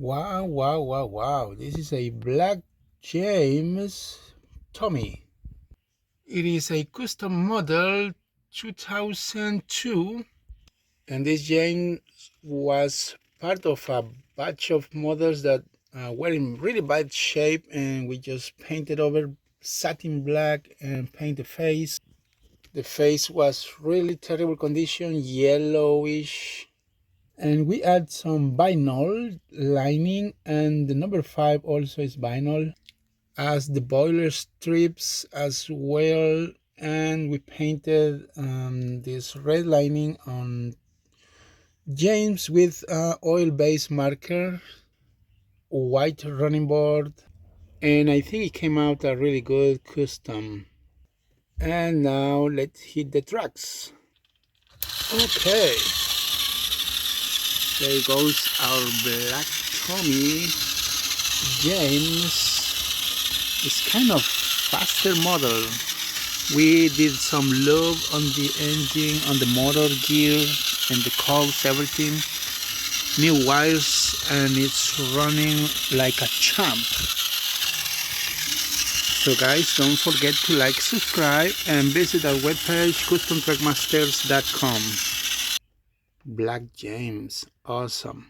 Wow, wow, wow, wow. This is a Black James Tomy. It is a custom model 2002, and this James was part of a batch of models that were in really bad shape, and we just painted over satin black and paint the face. The face was really terrible condition, yellowish, and we add some vinyl lining, and the number 5 also is vinyl, as the boiler strips as well. And we painted this red lining on James with oil-based marker, white running board, and I think it came out a really good custom. And now let's hit the tracks. Okay, there goes our Black Tomy James. It's kind of faster model. We did some love on the engine, on the motor gear and the cogs, everything. New wires, and it's running like a champ. So guys, don't forget to like, subscribe, and visit our webpage customtrackmasters.com. Black James, awesome.